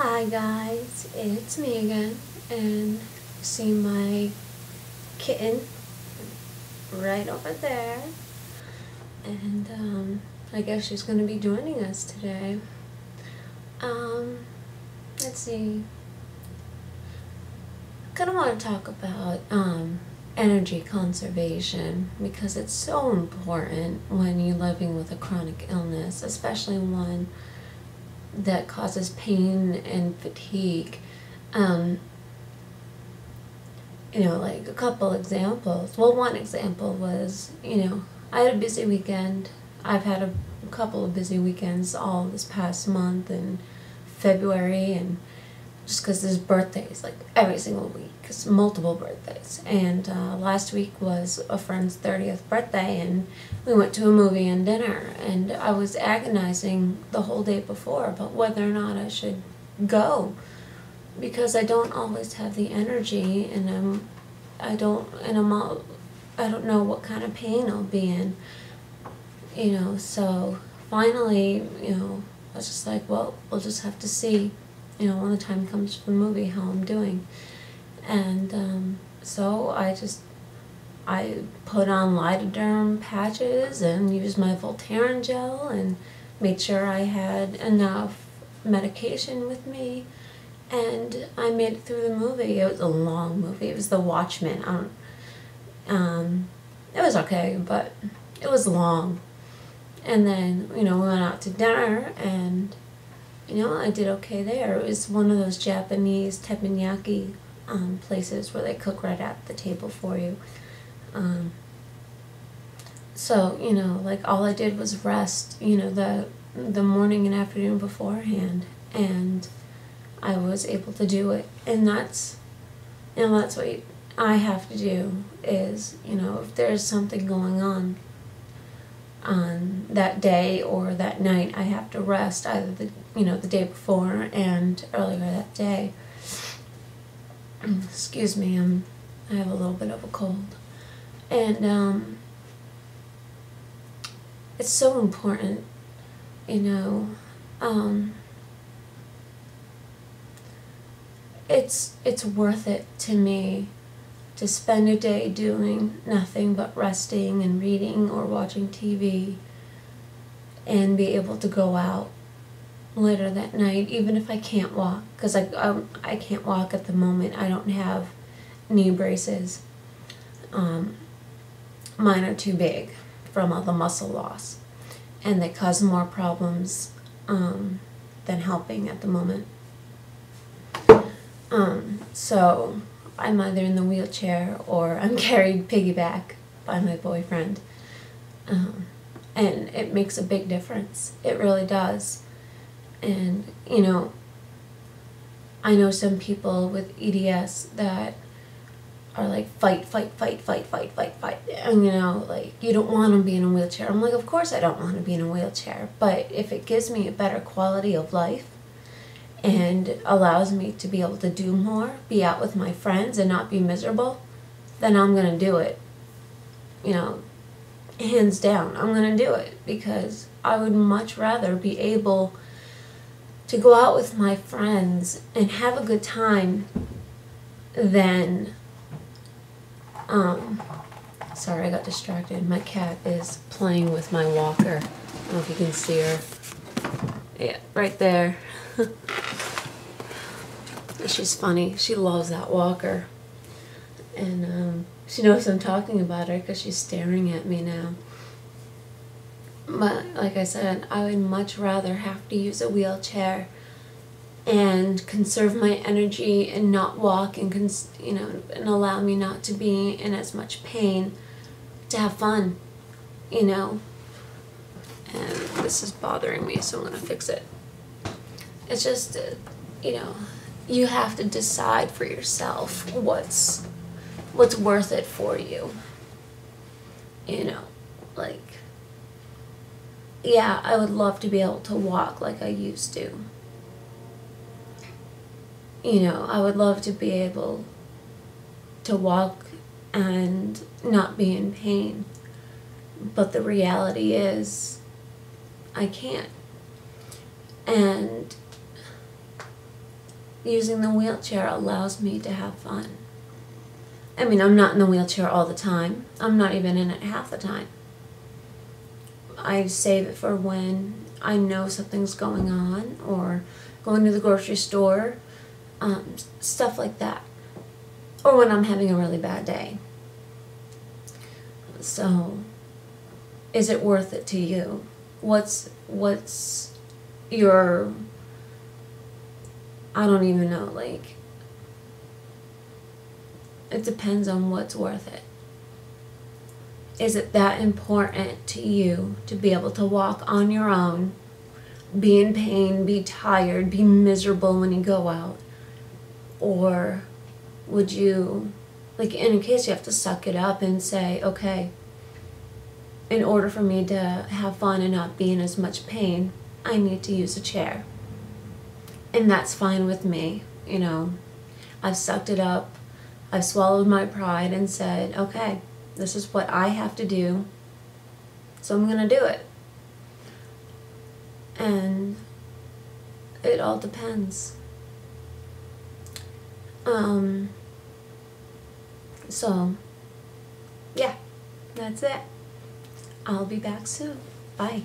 Hi guys, it's me again, and you see my kitten right over there, and I guess she's going to be joining us today. Let's see, I kind of want to talk about energy conservation because it's so important when you're living with a chronic illness, especially one that causes pain and fatigue. Like a couple examples. Well, one example was, I had a busy weekend. I've had a couple of busy weekends all this past month in February, and just because there's birthdays, like every single week, it's multiple birthdays. And last week was a friend's 30th birthday, and we went to a movie and dinner, and I was agonizing the whole day before about whether or not I should go, because I don't always have the energy, and I don't know what kind of pain I'll be in, so finally, I was just like, well, we'll just have to see, when the time comes for the movie, how I'm doing. And so I put on Lidoderm patches and used my Voltaren gel and made sure I had enough medication with me, and I made it through the movie. It was a long movie. It was The Watchmen. It was okay, but it was long. And then, we went out to dinner, and I did okay there. It was one of those Japanese teppanyaki places where they cook right at the table for you. So, like all I did was rest, the morning and afternoon beforehand, and I was able to do it. And that's what I have to do is, if there's something going on that day or that night, I have to rest either the day before and earlier that day. Excuse me, I have a little bit of a cold. And it's so important, it's worth it to me to spend a day doing nothing but resting and reading or watching TV, and be able to go out later that night, even if I can't walk, because I can't walk at the moment. I don't have knee braces. Mine are too big from all the muscle loss, and they cause more problems than helping at the moment. So I'm either in the wheelchair or I'm carried piggyback by my boyfriend. And it makes a big difference. It really does. And, I know some people with EDS that are like, fight. And, like, you don't want to be in a wheelchair. I'm like, of course I don't want to be in a wheelchair. But if it gives me a better quality of life and allows me to be able to do more, be out with my friends and not be miserable, then I'm going to do it. Hands down, I'm going to do it, because I would much rather be able to go out with my friends and have a good time than, sorry, I got distracted. My cat is playing with my walker. I don't know if you can see her. Yeah, right there. She's funny. She loves that walker. And she knows I'm talking about her because she's staring at me now. But like I said, I would much rather have to use a wheelchair and conserve my energy and not walk and and allow me not to be in as much pain, to have fun, And this is bothering me, so I'm going to fix it. It's just, you have to decide for yourself what's worth it for you. Like, yeah, I would love to be able to walk like I used to. I would love to be able to walk and not be in pain. But the reality is, I can't. And using the wheelchair allows me to have fun. I mean, I'm not in the wheelchair all the time. I'm not even in it half the time. I save it for when I know something's going on, or going to the grocery store, stuff like that. Or when I'm having a really bad day. So, is it worth it to you? What's your, I don't even know, like, it depends on what's worth it. Is it that important to you to be able to walk on your own, be in pain, be tired, be miserable when you go out? Or would you, like, in a case you have to suck it up and say, okay, in order for me to have fun and not be in as much pain, I need to use a chair. And that's fine with me, you know. I've sucked it up. I've swallowed my pride and said, okay, this is what I have to do, so I'm going to do it. And it all depends. So, yeah, that's it. I'll be back soon. Bye.